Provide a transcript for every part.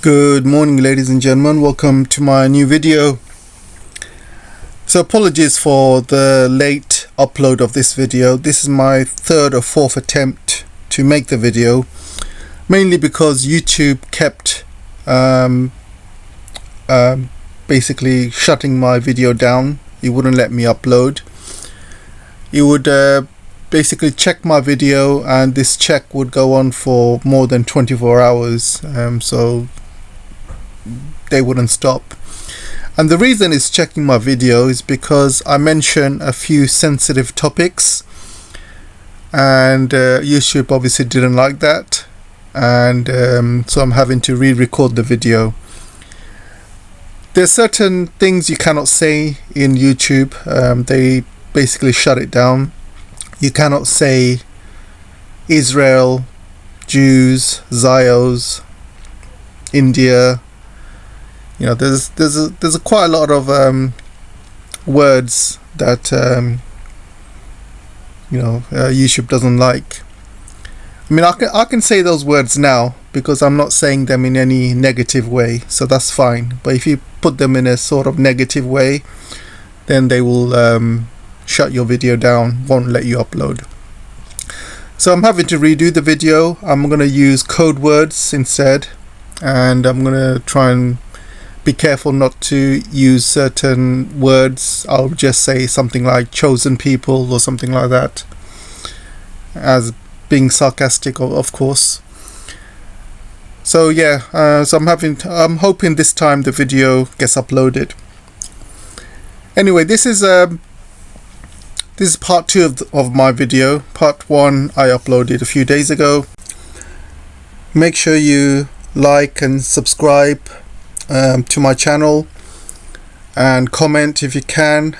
Good morning, ladies and gentlemen. Welcome to my new video. So apologies for the late upload of this video. This is my third or fourth attempt to make the video, mainly because YouTube kept basically shutting my video down. It wouldn't let me upload. It would basically check my video, and this check would go on for more than 24 hours, so they wouldn't stop. And the reason it's checking my video is because I mention a few sensitive topics, and YouTube obviously didn't like that, and so I'm having to re-record the video. There's certain things you cannot say in YouTube. They basically shut it down. You cannot say Israel, Jews, Zios, India. You know, there's quite a lot of words that YouTube doesn't like. I mean, I can say those words now because I'm not saying them in any negative way, so that's fine. But if you put them in a sort of negative way, then they will shut your video down, won't let you upload. So I'm having to redo the video. I'm going to use code words instead, and I'm going to try and be careful not to use certain words. I'll just say something like chosen people or something like that, as being sarcastic, of course. So yeah, so I'm hoping this time the video gets uploaded. Anyway, this is part 2 of my video. Part 1 I uploaded a few days ago. Make sure you like and subscribe to my channel, and comment if you can.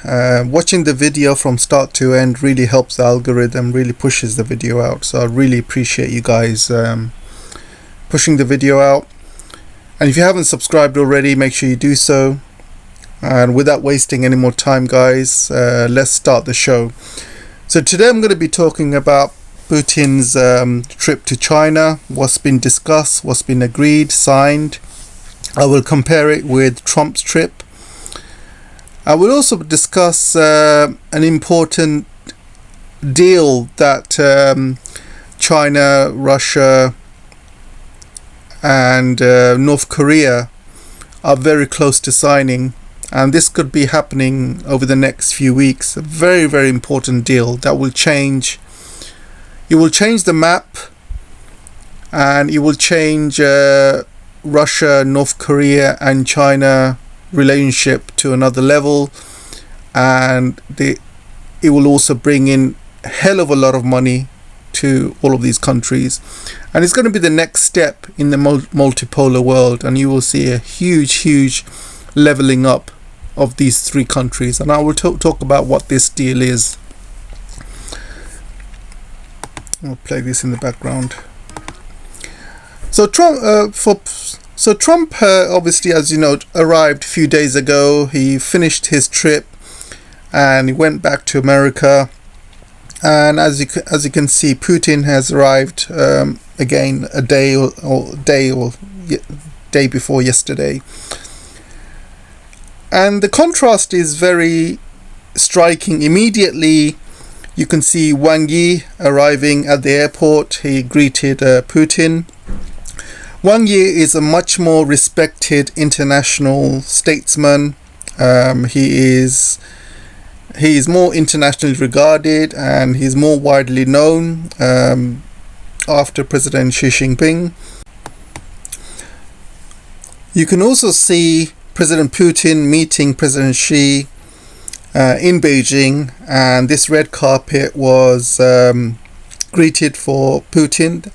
Watching the video from start to end really helps the algorithm, really pushes the video out, so I really appreciate you guys pushing the video out. And if you haven't subscribed already, make sure you do so. And without wasting any more time, guys, let's start the show. So today I'm going to be talking about Putin's trip to China, what's been discussed, what's been agreed, signed. I will compare it with Trump's trip. I will also discuss an important deal that China, Russia and North Korea are very close to signing, and this could be happening over the next few weeks. A very, very important deal that will change. It will change the map, and it will change Russia, North Korea and China relationship to another level, and it will also bring in a hell of a lot of money to all of these countries, and it's going to be the next step in the multipolar world, and you will see a huge leveling up of these 3 countries, and I will talk about what this deal is. I'll play this in the background. So Trump obviously, as you know, arrived a few days ago. He finished his trip and he went back to America, and as you can see, Putin has arrived again a day before yesterday. And the contrast is very striking. Immediately you can see Wang Yi arriving at the airport. He greeted Putin. Wang Yi is a much more respected international statesman. He is more internationally regarded, and he's more widely known after President Xi Jinping. You can also see President Putin meeting President Xi in Beijing, and this red carpet was greeted for Putin.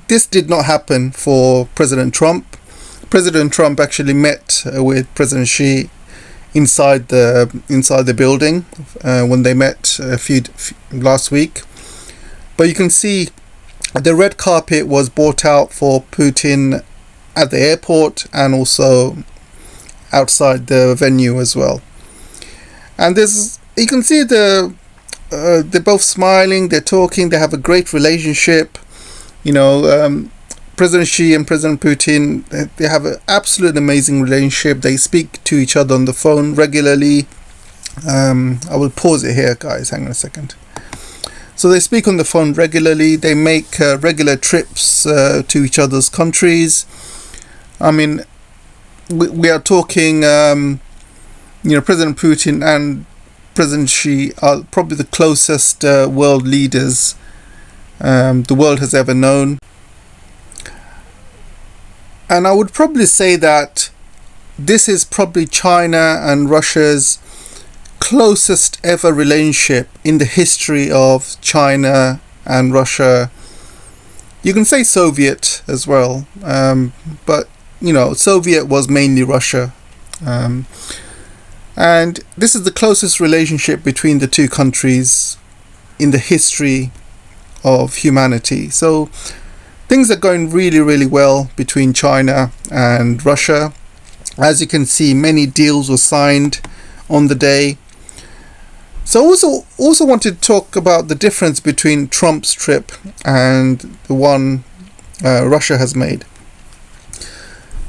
This did not happen for President Trump. President Trump actually met with President Xi inside the building when they met last week. But you can see the red carpet was brought out for Putin at the airport and also outside the venue as well. And you can see they're both smiling, they're talking, they have a great relationship. You know, President Xi and President Putin, they have an absolute amazing relationship. They speak to each other on the phone regularly. I will pause it here, guys. Hang on a second. So they speak on the phone regularly. They make regular trips to each other's countries. I mean, we are talking, President Putin and President Xi are probably the closest world leaders the world has ever known. And I would probably say that this is probably China and Russia's closest ever relationship in the history of China and Russia. You can say Soviet as well, but Soviet was mainly Russia. And this is the closest relationship between the two countries in the history of humanity. So things are going really, really well between China and Russia. As you can see, many deals were signed on the day. So I also wanted to talk about the difference between Trump's trip and the one Russia has made.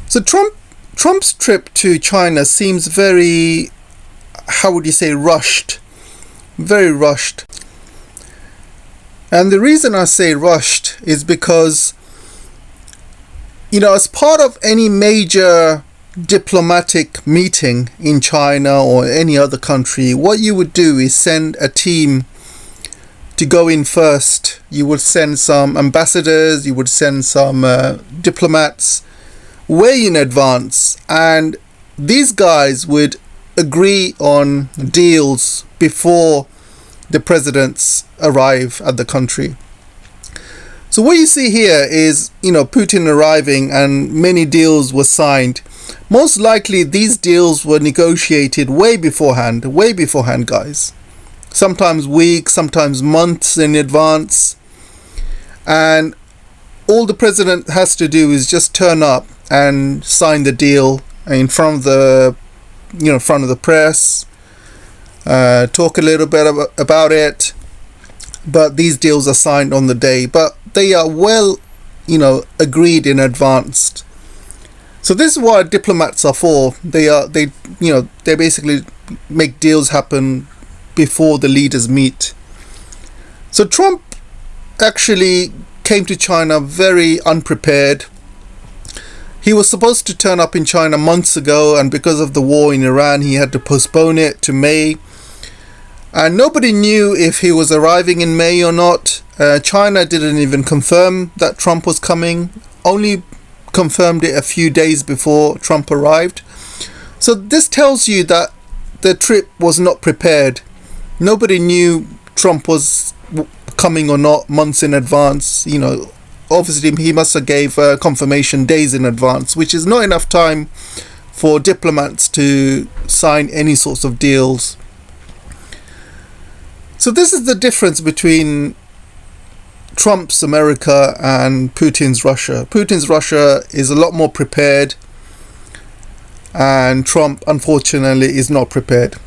So Trump's trip to China seems very, rushed. Very rushed. And the reason I say rushed is because, as part of any major diplomatic meeting in China or any other country, what you would do is send a team to go in first. You would send some ambassadors, you would send some diplomats way in advance, and these guys would agree on deals before the presidents arrive at the country. So what you see here is, Putin arriving and many deals were signed. Most likely these deals were negotiated way beforehand, guys. Sometimes weeks, sometimes months in advance. And all the president has to do is just turn up and sign the deal in front of the press, talk a little bit about it. But these deals are signed on the day, but they are well, agreed in advance. So this is what diplomats are for. They basically make deals happen before the leaders meet. So Trump actually came to China very unprepared. He was supposed to turn up in China months ago, and because of the war in Iran, he had to postpone it to May. And nobody knew if he was arriving in May or not. China didn't even confirm that Trump was coming, only confirmed it a few days before Trump arrived. So this tells you that the trip was not prepared. Nobody knew Trump was coming or not months in advance. Obviously he must have gave confirmation days in advance, which is not enough time for diplomats to sign any sorts of deals. So this is the difference between Trump's America and Putin's Russia. Putin's Russia is a lot more prepared, and Trump, unfortunately, is not prepared.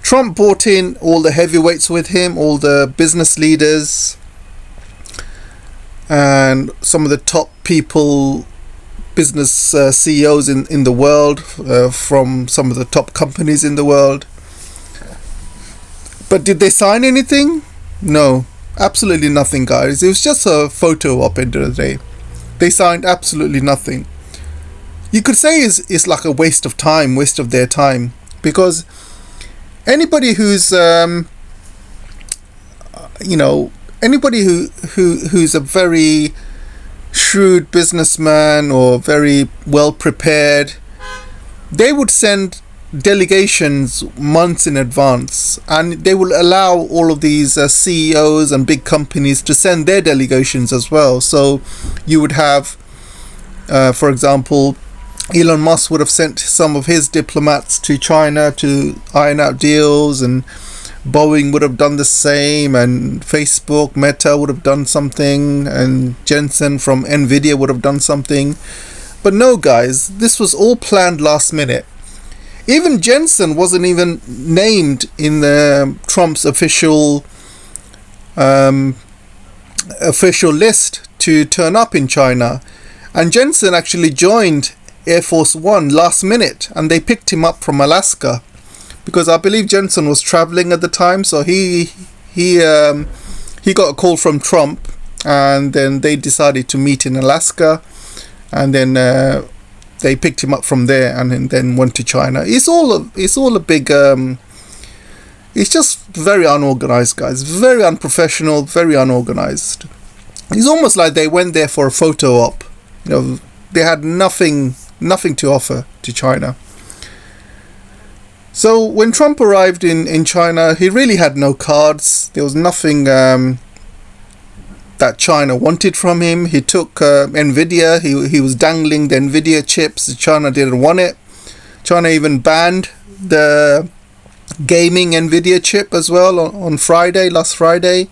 Trump brought in all the heavyweights with him, all the business leaders, and some of the top people, business CEOs in the world, from some of the top companies in the world. But did they sign anything? No, absolutely nothing, guys. It was just a photo op end of the day. They signed absolutely nothing. You could say it's like a waste of time, waste of their time, because anybody who's anybody who's a very shrewd businessman or very well prepared, they would send delegations months in advance, and they will allow all of these CEOs and big companies to send their delegations as well. So you would have, for example, Elon Musk would have sent some of his diplomats to China to iron out deals, and Boeing would have done the same, and Facebook, Meta would have done something, and Jensen from Nvidia would have done something. But no, guys, this was all planned last minute. Even Jensen wasn't even named in Trump's official list to turn up in China. And Jensen actually joined Air Force One last minute, and they picked him up from Alaska, because I believe Jensen was traveling at the time. So he got a call from Trump, and then they decided to meet in Alaska, and then they picked him up from there, and then went to China. It's all a big. It's just very unorganized, guys. Very unprofessional. Very unorganized. It's almost like they went there for a photo op. You know, they had nothing to offer to China. So when Trump arrived in China, he really had no cards. There was nothing that China wanted from him. He took Nvidia. He was dangling the Nvidia chips. China didn't want it. China even banned the gaming Nvidia chip as well on last Friday,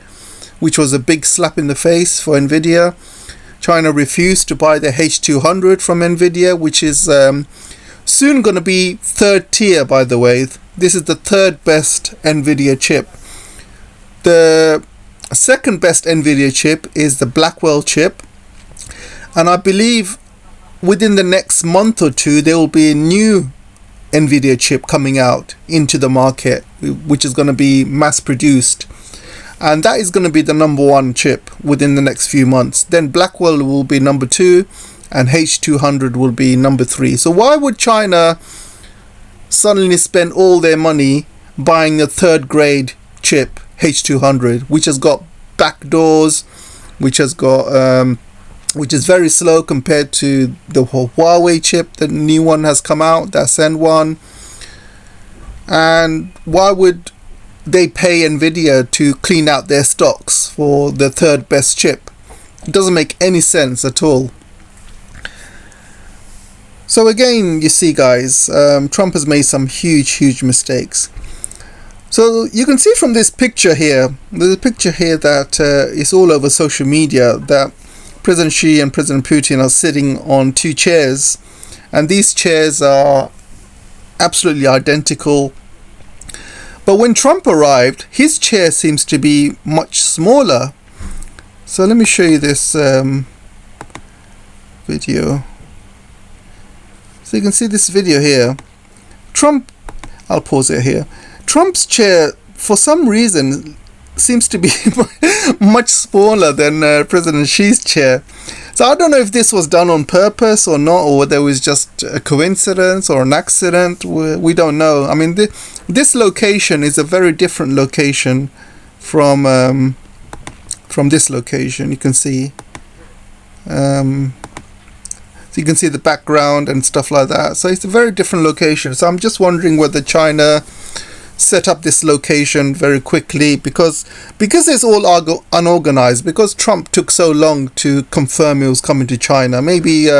which was a big slap in the face for Nvidia. China refused to buy the H200 from Nvidia, which is soon going to be third tier, by the way. This is the third best Nvidia chip. The second best Nvidia chip is the Blackwell chip, and I believe within the next month or two there will be a new Nvidia chip coming out into the market, which is going to be mass produced, and that is going to be the number one chip within the next few months. Then Blackwell will be number 2, and H200 will be number 3. So why would China suddenly spend all their money buying the third grade chip H200, which has got backdoors, which is very slow compared to the Huawei chip? The new one has come out, the Ascend one. And why would they pay Nvidia to clean out their stocks for the third best chip? It doesn't make any sense at all. So again, you see, guys, Trump has made some huge mistakes. So you can see from this picture here, there's a picture here that is all over social media, that President Xi and President Putin are sitting on 2 chairs, and these chairs are absolutely identical. But when Trump arrived, his chair seems to be much smaller. So let me show you this video. So you can see this video here. I'll pause it here. Trump's chair, for some reason, seems to be much smaller than President Xi's chair. So I don't know if this was done on purpose or not, or whether it was just a coincidence or an accident. We don't know. I mean, this location is a very different location from this location. You can see. So you can see the background and stuff like that. So it's a very different location. So I'm just wondering whether China set up this location very quickly because it's all unorganized, because Trump took so long to confirm he was coming to China. Maybe he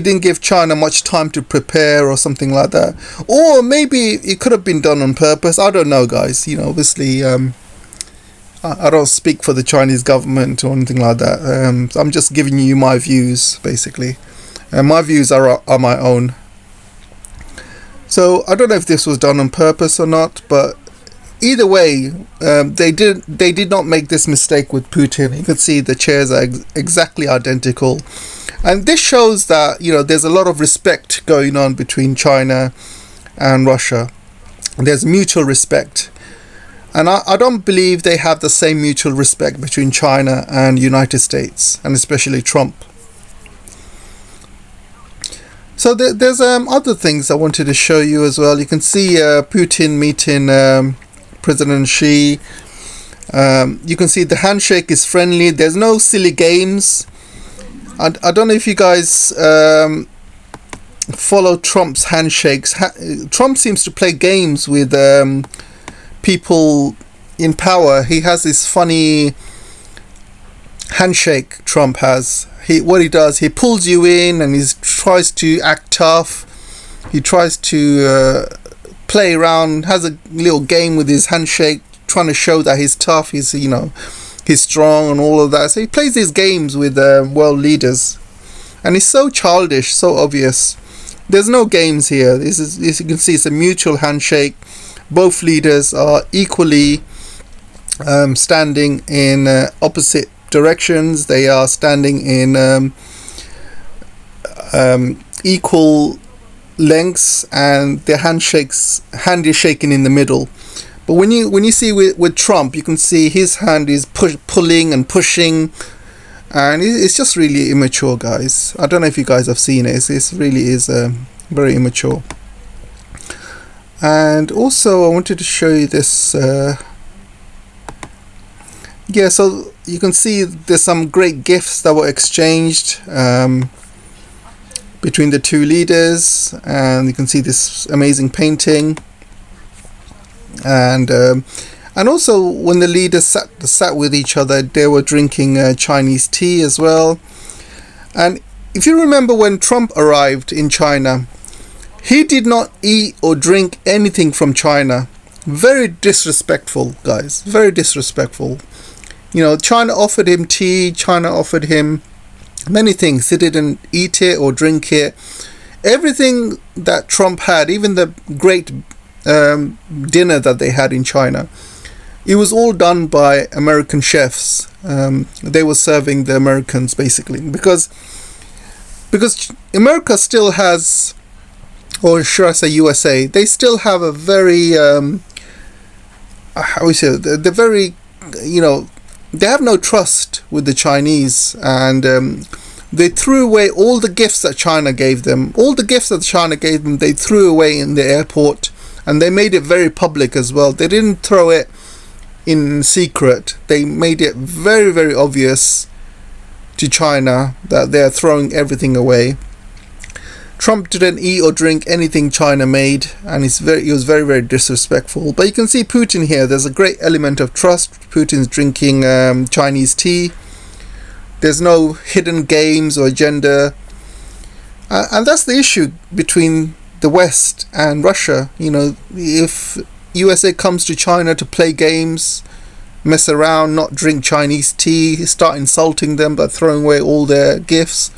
didn't give China much time to prepare or something like that, or maybe it could have been done on purpose. I don't know, guys. Obviously I don't speak for the Chinese government or anything like that. I'm just giving you my views, basically. And my views are my own. So I don't know if this was done on purpose or not, but either way, they did not make this mistake with Putin. You can see the chairs are exactly identical, and this shows that there's a lot of respect going on between China and Russia. There's mutual respect, and I don't believe they have the same mutual respect between China and United States, and especially Trump. So there's other things I wanted to show you as well. You can see Putin meeting President Xi. You can see the handshake is friendly. There's no silly games. I don't know if you guys follow Trump's handshakes. Trump seems to play games with people in power. He has this funny handshake. Trump has. What he does, he pulls you in and he tries to act tough. He tries to play around, has a little game with his handshake, trying to show that he's tough, he's strong and all of that. So he plays these games with world leaders, and he's so childish, so obvious. There's no games here. As you can see, it's a mutual handshake. Both leaders are equally standing in opposite directions. They are standing in equal lengths, and their hand is shaking in the middle. But when you see with Trump, you can see his hand is pulling and pushing, and it's just really immature, guys. I don't know if you guys have seen it. It really is very immature. And also I wanted to show you this. Yeah, so you can see there's some great gifts that were exchanged between the two leaders, and you can see this amazing painting. And also when the leaders sat with each other, they were drinking Chinese tea as well. And if you remember, when Trump arrived in China, he did not eat or drink anything from China. Very disrespectful, guys. Very disrespectful. You know, China offered him tea, China offered him many things. He didn't eat it or drink it. Everything that Trump had, even the great dinner that they had in China, it was all done by American chefs. They were serving the Americans, basically, because America still has, or should I say USA, they still have a very how we say it, the very, you know, they have no trust with the Chinese, and they threw away all the gifts that China gave them. All the gifts that China gave them, they threw away in the airport, and they made it very public as well. They didn't throw it in secret. They made it very, very obvious to China that they're throwing everything away. Trump didn't eat or drink anything China made, and he was very, very disrespectful. But you can see Putin here. There's a great element of trust. Putin's drinking Chinese tea. There's no hidden games or agenda, and that's the issue between the West and Russia. You know, if USA comes to China to play games, mess around, not drink Chinese tea, start insulting them by throwing away all their gifts,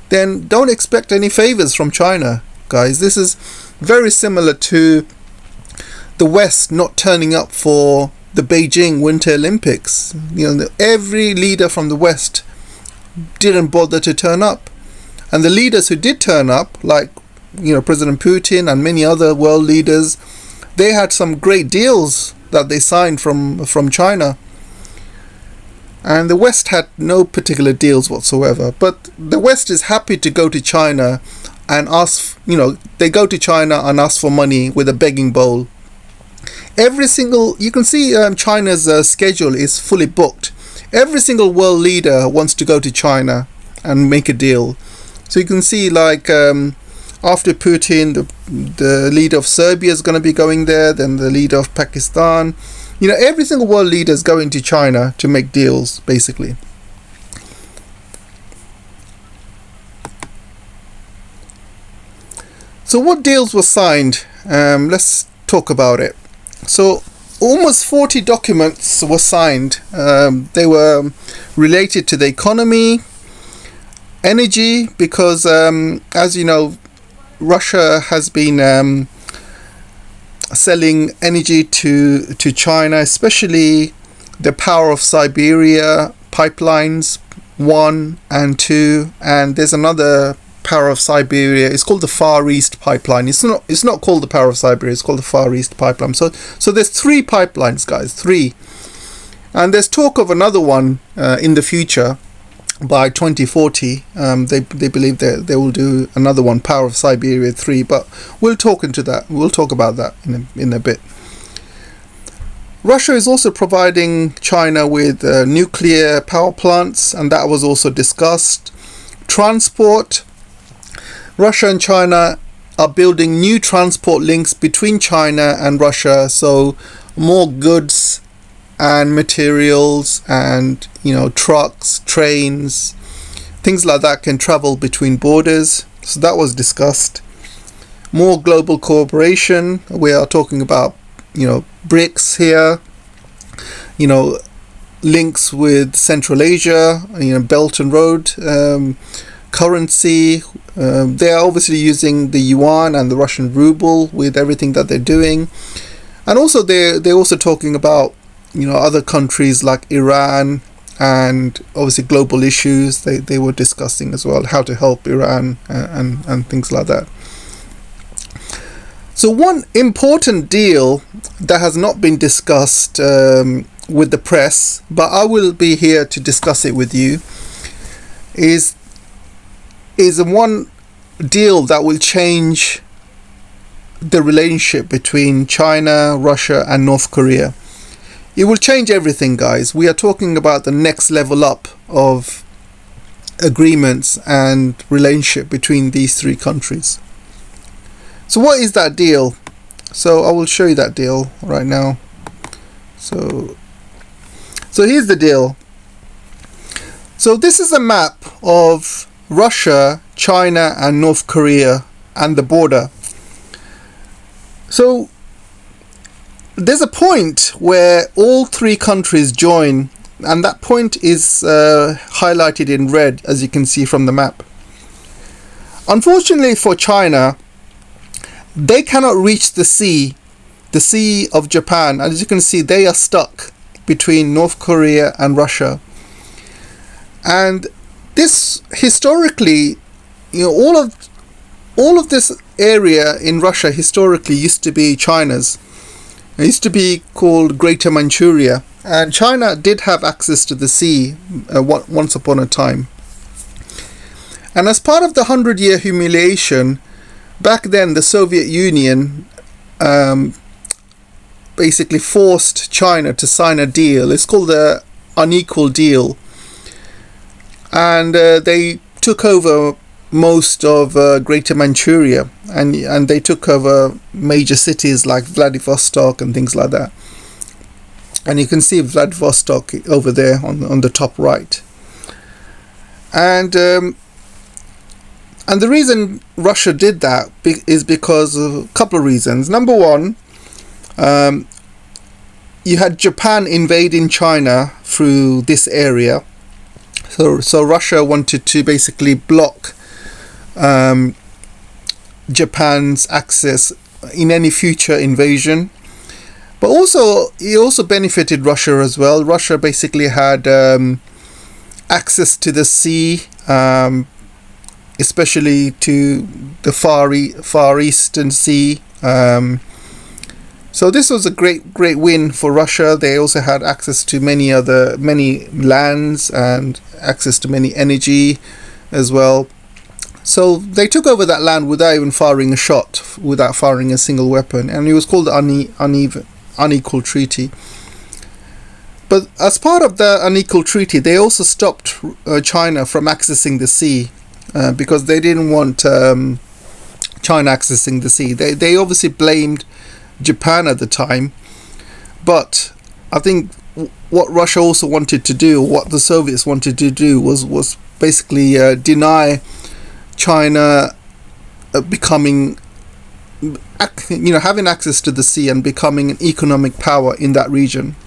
then don't expect any favors from China, guys. This is very similar to the West not turning up for the Beijing Winter Olympics. You know, every leader from the West didn't bother to turn up, and the leaders who did turn up, like, you know, President Putin and many other world leaders, they had some great deals that they signed from China. And the West had no particular deals whatsoever. But the West is happy to go to China and ask, you know, they go to China and ask for money with a begging bowl. You can see China's schedule is fully booked. Every single world leader wants to go to China and make a deal. So you can see, like, after Putin, the leader of Serbia is going to be going there, then the leader of Pakistan. You know, every single world leader is going to China to make deals, basically. So what deals were signed? Let's talk about it. So almost 40 documents were signed. They were related to the economy, energy, because as you know, Russia has been selling energy to China, especially the Power of Siberia pipelines 1 and 2, and there's another Power of Siberia. It's called the Far East pipeline. It's not called the Power of Siberia. It's called the Far East pipeline. So there's 3 pipelines, guys, 3, and there's talk of another one in the future. By 2040, they believe that they will do another one, Power of Siberia 3, but we'll talk about that in a bit. Russia is also providing China with nuclear power plants, and that was also discussed. Transport. Russia and China are building new transport links between China and Russia, so more goods and materials and, you know, trucks, trains, things like that can travel between borders. So that was discussed. More global cooperation. We are talking about, you know, BRICS here, you know, links with Central Asia, you know, Belt and Road, currency. They are obviously using the yuan and the Russian ruble with everything that they're doing. And also they're also talking about other countries like Iran, and obviously global issues they were discussing as well, how to help Iran and things like that. So one important deal that has not been discussed with the press, but I will be here to discuss it with you, is one deal that will change the relationship between China, Russia and North Korea. It will change everything, guys. We are talking about the next level up of agreements and relationship between these three countries. So what is that deal? So I will show you that deal right now. So here's the deal. So this is a map of Russia, China and North Korea and the border. So there's a point where all three countries join, and that point is highlighted in red, as you can see from the map. Unfortunately for China, they cannot reach the sea of Japan. As you can see, they are stuck between North Korea and Russia. And this historically, all of this area in Russia historically used to be China's. It used to be called Greater Manchuria, and China did have access to the sea once upon a time. And as part of the 100-year humiliation, back then the Soviet Union basically forced China to sign a deal. It's called the unequal deal. And they took over most of Greater Manchuria, and they took over major cities like Vladivostok and things like that. And you can see Vladivostok over there on the top right. And the reason Russia did that is because of a couple of reasons. Number one, you had Japan invading China through this area. So Russia wanted to basically block Japan's access in any future invasion. But also, it also benefited Russia as well. Russia basically had access to the sea, especially to the Far Eastern Sea. So this was a great win for Russia. They also had access to many lands and access to many energy as well. So they took over that land without even firing a shot, without firing a single weapon, and it was called the unequal treaty. But as part of the unequal treaty, they also stopped China from accessing the sea, because they didn't want China accessing the sea. They obviously blamed Japan at the time, but I think what Russia also wanted to do, what the Soviets wanted to do, was basically deny China becoming, having access to the sea and becoming an economic power in that region.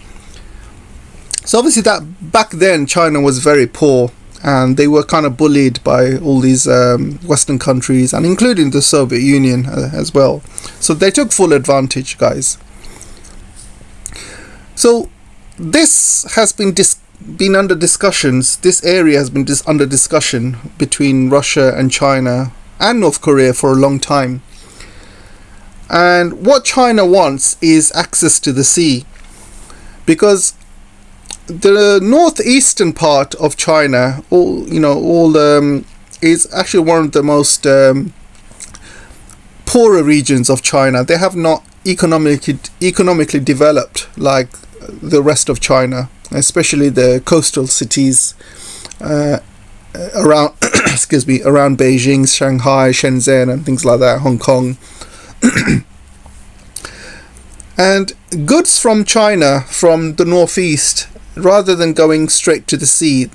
So obviously that back then China was very poor, and they were kind of bullied by all these Western countries, and including the Soviet Union as well. So they took full advantage, guys. So this has been under discussions. This area has been under discussion between Russia and China and North Korea for a long time. And what China wants is access to the sea, because the northeastern part of China, is actually one of the most poorer regions of China. They have not economically developed like the rest of China, especially the coastal cities around around Beijing, Shanghai, Shenzhen and things like that, Hong Kong. And goods from China, from the northeast, rather than going straight to the sea,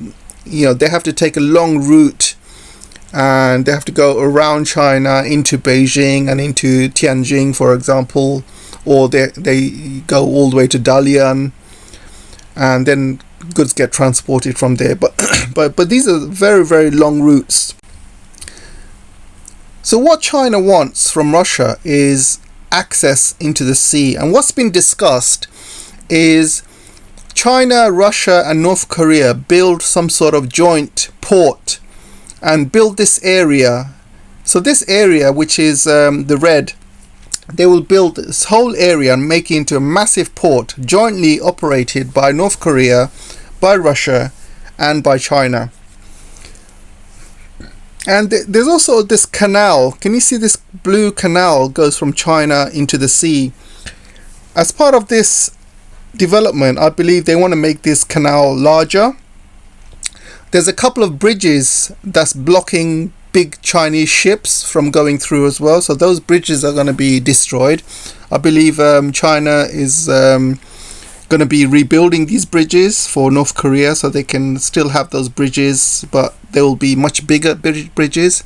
they have to take a long route, and they have to go around China into Beijing and into Tianjin, for example, or they go all the way to Dalian, and then goods get transported from there. But these are very, very long routes. So what China wants from Russia is access into the sea, and what's been discussed is China, Russia and North Korea build some sort of joint port and build this area. So this area, which is the red, they will build this whole area and make it into a massive port jointly operated by North Korea, by Russia and by China. And there's also this canal. Can you see this blue canal goes from China into the sea? As part of this development, I believe they want to make this canal larger. There's a couple of bridges that's blocking big Chinese ships from going through as well, so those bridges are going to be destroyed. I believe China is going to be rebuilding these bridges for North Korea, so they can still have those bridges, but they will be much bigger bridges.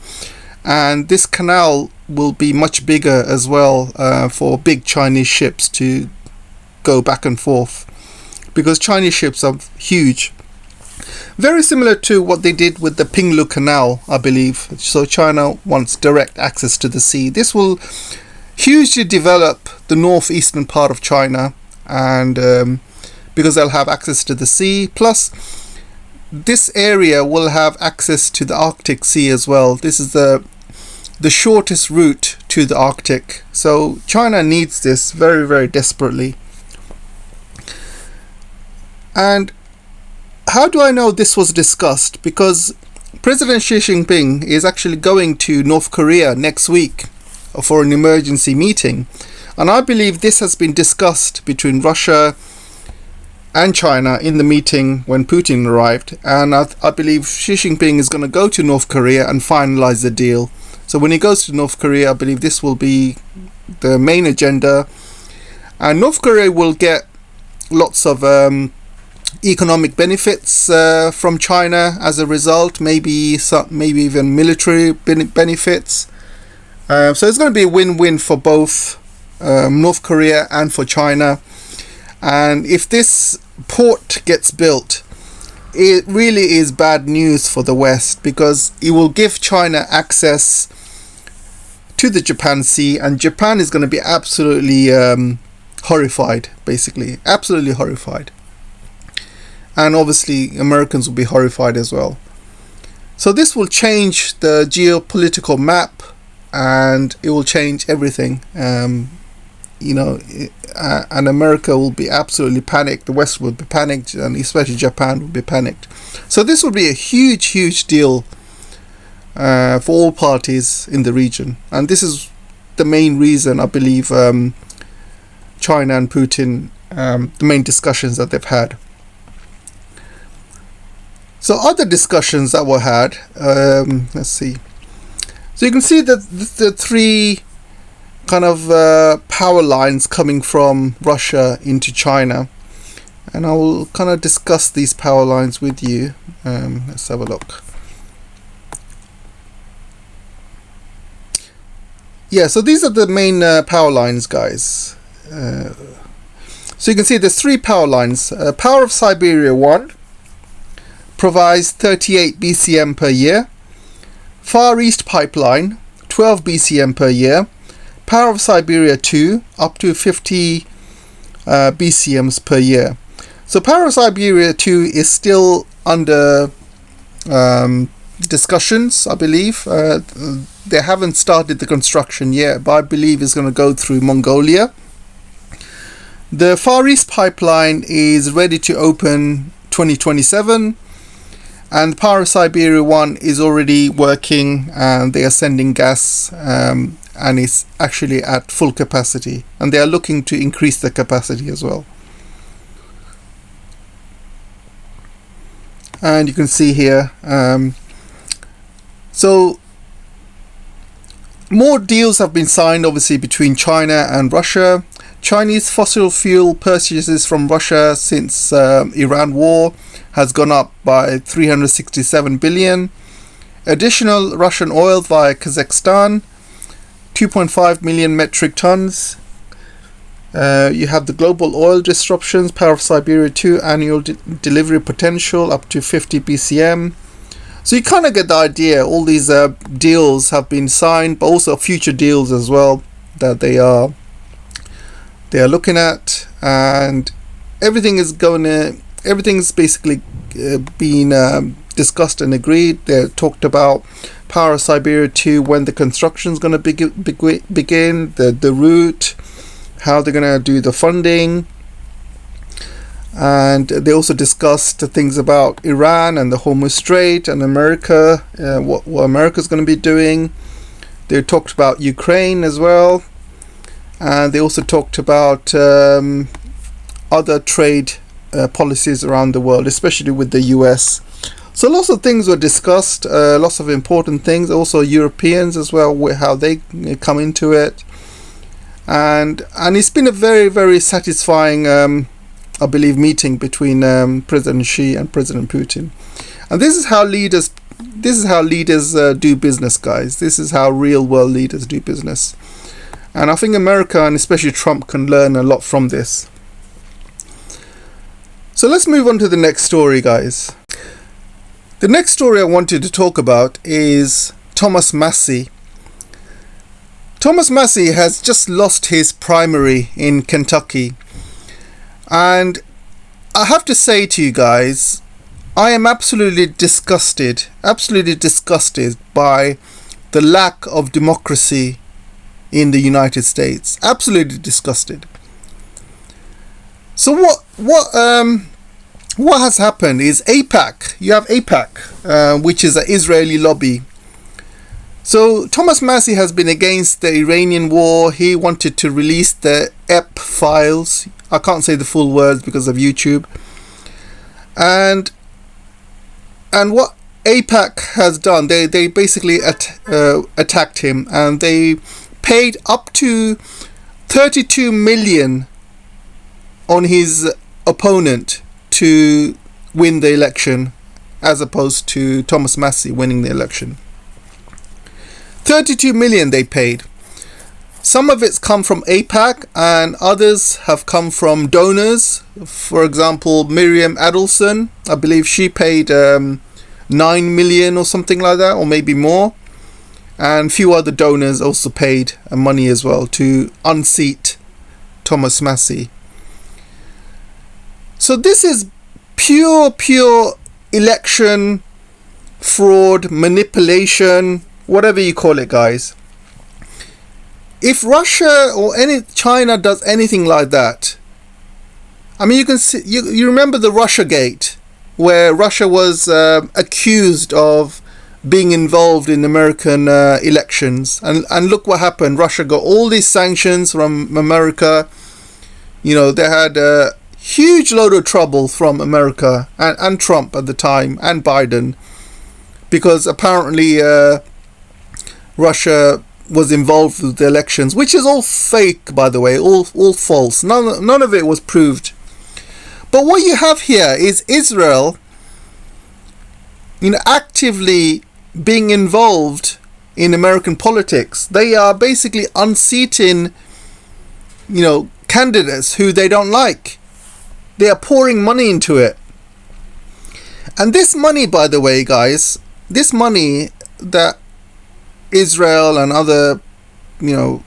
And this canal will be much bigger as well for big Chinese ships to go back and forth, because Chinese ships are huge. Very similar to what they did with the Pinglu Canal, I believe. So China wants direct access to the sea. This will hugely develop the northeastern part of China, and because they'll have access to the sea. Plus, this area will have access to the Arctic Sea as well. This is the shortest route to the Arctic. So China needs this very, very desperately. And how do I know this was discussed? Because President Xi Jinping is actually going to North Korea next week for an emergency meeting. And I believe this has been discussed between Russia and China in the meeting when Putin arrived. And I believe Xi Jinping is going to go to North Korea and finalize the deal. So when he goes to North Korea, I believe this will be the main agenda. And North Korea will get lots of economic benefits from China as a result, maybe even military benefits. So it's going to be a win-win for both North Korea and for China. And if this port gets built, it really is bad news for the West, because it will give China access to the Japan Sea, and Japan is going to be absolutely horrified, basically, absolutely horrified. And obviously Americans will be horrified as well. So this will change the geopolitical map, and it will change everything. And America will be absolutely panicked. The West will be panicked, and especially Japan will be panicked. So this will be a huge, huge deal for all parties in the region. And this is the main reason, I believe, China and Putin, the main discussions that they've had. So other discussions that were had, let's see. So you can see that the three kind of power lines coming from Russia into China, and I will kind of discuss these power lines with you. Let's have a look. Yeah, so these are the main power lines, guys. So you can see there's three power lines. Power of Siberia 1 provides 38 BCM per year. Far East Pipeline, 12 BCM per year. Power of Siberia 2, up to 50 BCMs per year. So Power of Siberia 2 is still under discussions, I believe. They haven't started the construction yet, but I believe it's going to go through Mongolia. The Far East Pipeline is ready to open 2027. And Power of Siberia 1 is already working, and they are sending gas, and it's actually at full capacity. And they are looking to increase the capacity as well. And you can see here, so more deals have been signed, obviously, between China and Russia. Chinese fossil fuel purchases from Russia since Iran war has gone up by 367 billion. Additional Russian oil via Kazakhstan, 2.5 million metric tons. You have the global oil disruptions, Power of Siberia 2 annual delivery potential up to 50 BCM. So you kind of get the idea. All these deals have been signed, but also future deals as well that they are looking at. And everything's basically been discussed and agreed. They talked about Power of Siberia 2, when the construction's going to begin, the route, how they're going to do the funding. And they also discussed things about Iran and the Hormuz Strait and America, what America's going to be doing. They talked about Ukraine as well. And they also talked about other trade policies around the world, especially with the US. So lots of things were discussed, lots of important things. Also Europeans as well, how they come into it. And it's been a very, very satisfying I believe meeting between President Xi and President Putin. And this is how leaders do business, guys. This is how real world leaders do business. And I think America, and especially Trump, can learn a lot from this. So let's move on to the next story, guys. The next story I wanted to talk about is Thomas Massie. Thomas Massie has just lost his primary in Kentucky. And I have to say to you guys, I am absolutely disgusted by the lack of democracy in the United States. Absolutely disgusted. So what has happened is AIPAC. You have AIPAC, which is an Israeli lobby. So Thomas Massie has been against the Iranian war. He wanted to release the EP files. I can't say the full words because of YouTube. And what AIPAC has done, they basically attacked him, and they paid up to 32 million on his opponent to win the election, as opposed to Thomas Massie winning the election. 32 million they paid. Some of it's come from AIPAC and others have come from donors. For example, Miriam Adelson, I believe she paid 9 million or something like that, or maybe more. And a few other donors also paid money as well to unseat Thomas Massie. So this is pure election fraud, manipulation, whatever you call it, guys. If Russia or China does anything like that, I mean, you can see, you remember the Russiagate, where Russia was accused of being involved in American elections, and look what happened. Russia got all these sanctions from America. You know, they had a huge load of trouble from America and Trump at the time, and Biden, because apparently Russia was involved with the elections, which is all fake, by the way, all false. None of it was proved. But what you have here is Israel, you know, actively being involved in American politics. They are basically unseating, you know, candidates who they don't like. They are pouring money into it. And this money, by the way, guys, this money that Israel and other, you know,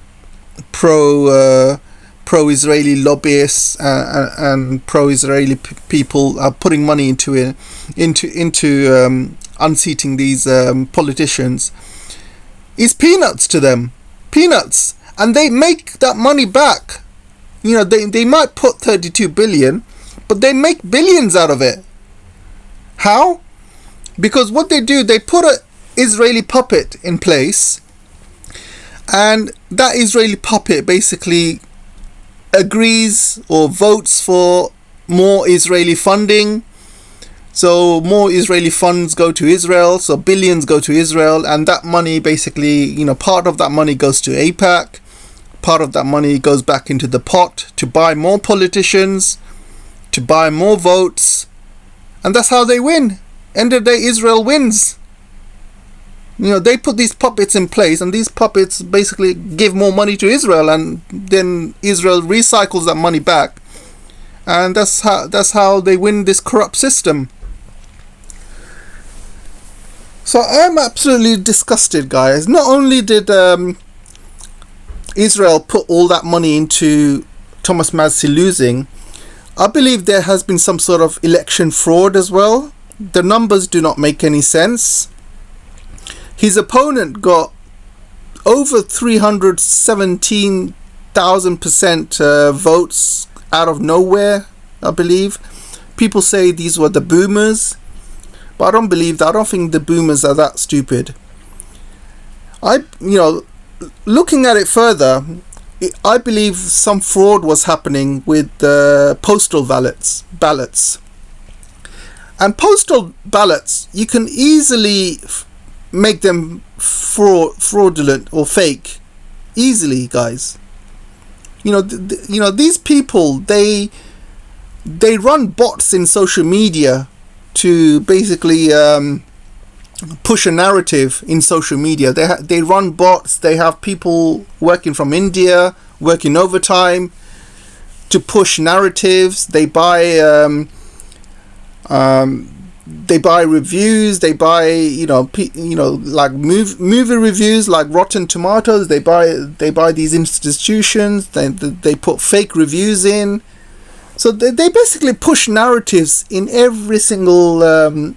pro-Israeli lobbyists and pro-Israeli people are putting money into it, into unseating these politicians, is peanuts to them. Peanuts. And they make that money back. You know, they might put 32 billion, but they make billions out of it. How? Because what they do, they put a Israeli puppet in place, and that Israeli puppet basically agrees or votes for more Israeli funding. So more Israeli funds go to Israel, so billions go to Israel, and that money basically, you know, part of that money goes to AIPAC, part of that money goes back into the pot to buy more politicians, to buy more votes, and that's how they win. End of the day, Israel wins. You know, they put these puppets in place, and these puppets basically give more money to Israel, and then Israel recycles that money back, and that's how they win this corrupt system. So I'm absolutely disgusted, guys. Not only did Israel put all that money into Thomas Massie losing, I believe there has been some sort of election fraud as well. The numbers do not make any sense. His opponent got over 317,000% votes out of nowhere, I believe. People say these were the boomers, but I don't believe that. I don't think the boomers are that stupid. Looking at it further, I believe some fraud was happening with the postal ballots. And postal ballots, you can easily make them fraudulent or fake. Easily, guys. These people, they run bots in social media to basically push a narrative in social media. They run bots. They have people working from India, working overtime to push narratives. They buy reviews. They buy like movie reviews, like Rotten Tomatoes. They buy these institutions. They put fake reviews in. So they basically push narratives in every single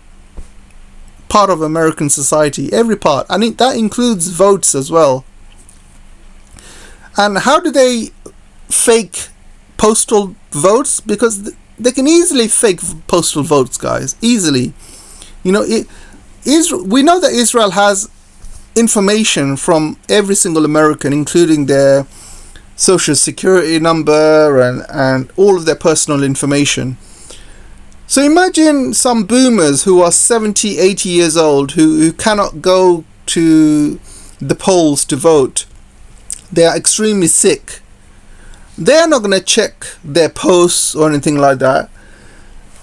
part of American society, every part, and that includes votes as well. And how do they fake postal votes? Because they can easily fake postal votes, guys, easily. We know that Israel has information from every single American, including their social security number and all of their personal information. So imagine some boomers who are 70, 80 years old who cannot go to the polls to vote. They are extremely sick. They are not going to check their posts or anything like that.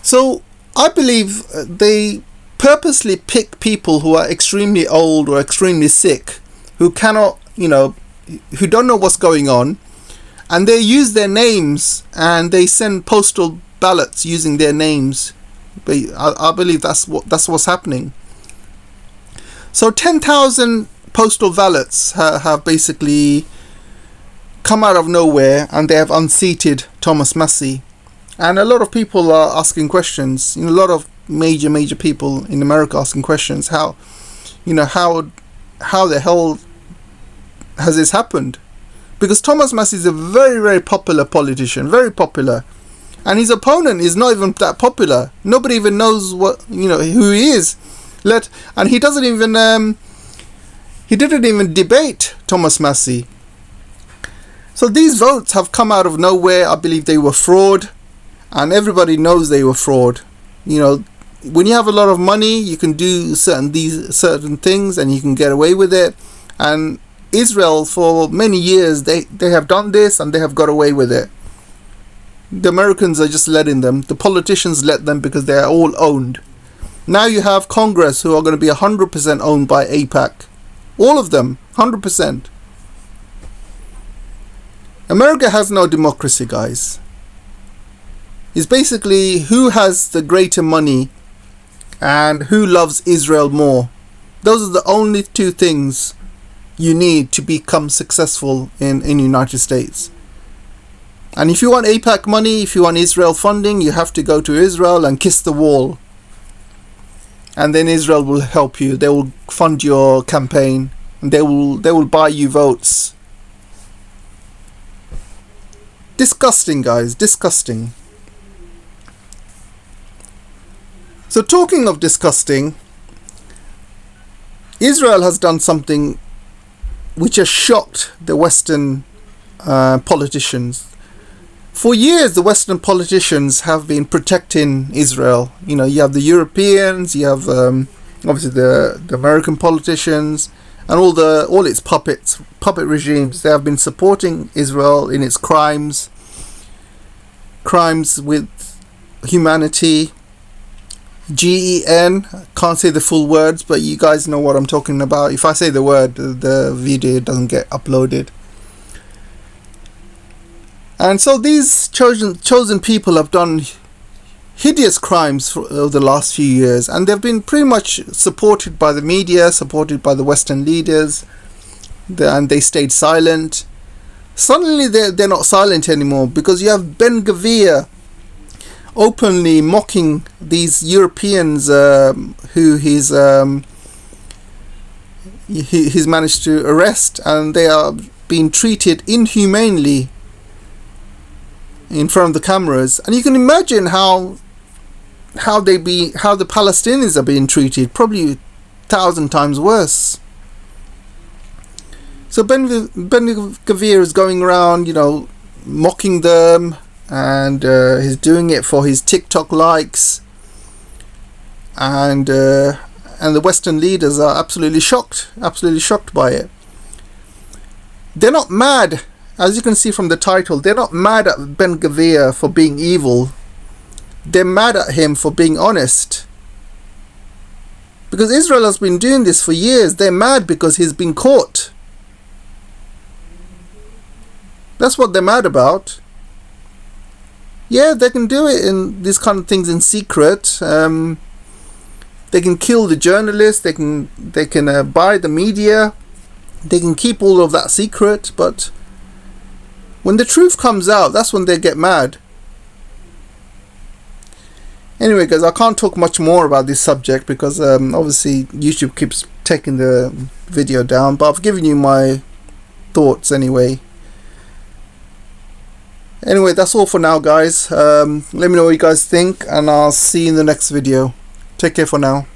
So I believe they purposely pick people who are extremely old or extremely sick, who cannot, who don't know what's going on, and they use their names and they send postal ballots using their names. But I believe that's what's happening. So 10,000 postal ballots have basically come out of nowhere, and they have unseated Thomas Massie. And a lot of people are asking questions. A lot of major people in America asking questions. How the hell has this happened? Because Thomas Massie is a very, very popular politician, very popular. And his opponent is not even that popular. Nobody even knows who he is. And he doesn't even he didn't even debate Thomas Massie. So these votes have come out of nowhere. I believe they were fraud, and everybody knows they were fraud. When you have a lot of money, you can do certain things and you can get away with it. And Israel, for many years, they have done this and they have got away with it. The Americans are just letting them. The politicians let them because they are all owned. Now you have Congress who are going to be 100% owned by AIPAC. All of them, 100%. America has no democracy, guys. It's basically who has the greater money and who loves Israel more. Those are the only two things you need to become successful in the United States. And if you want AIPAC money, if you want Israel funding, you have to go to Israel and kiss the wall. And then Israel will help you. They will fund your campaign. And they will buy you votes. Disgusting, guys. Disgusting. So talking of disgusting, Israel has done something which has shocked the Western politicians. For years, the Western politicians have been protecting Israel. You have the Europeans, you have obviously the American politicians, and all its puppet regimes. They have been supporting Israel in its crimes with humanity. GEN, can't say the full words, but you guys know what I'm talking about. If I say the word, the video doesn't get uploaded. And so these chosen people have done hideous crimes for the last few years, and they've been pretty much supported by the media, supported by the Western leaders, and they stayed silent. Suddenly they're not silent anymore, because you have Gvir openly mocking these Europeans who he's managed to arrest, and they are being treated inhumanely in front of the cameras. And you can imagine how the Palestinians are being treated, probably 1,000 times worse. So Ben Gvir is going around, you know, mocking them, and he's doing it for his TikTok likes, and the Western leaders are absolutely shocked by it. They're not mad, as you can see from the title. They're not mad at Ben Gvir for being evil. They're mad at him for being honest. Because Israel has been doing this for years. They're mad because he's been caught. That's what they're mad about. Yeah, they can do it in these kind of things in secret. They can kill the journalists. They can buy the media. They can keep all of that secret. But when the truth comes out, that's when they get mad. Anyway, guys, I can't talk much more about this subject because obviously YouTube keeps taking the video down. But I've given you my thoughts anyway. Anyway, that's all for now, guys. Let me know what you guys think, and I'll see you in the next video. Take care for now.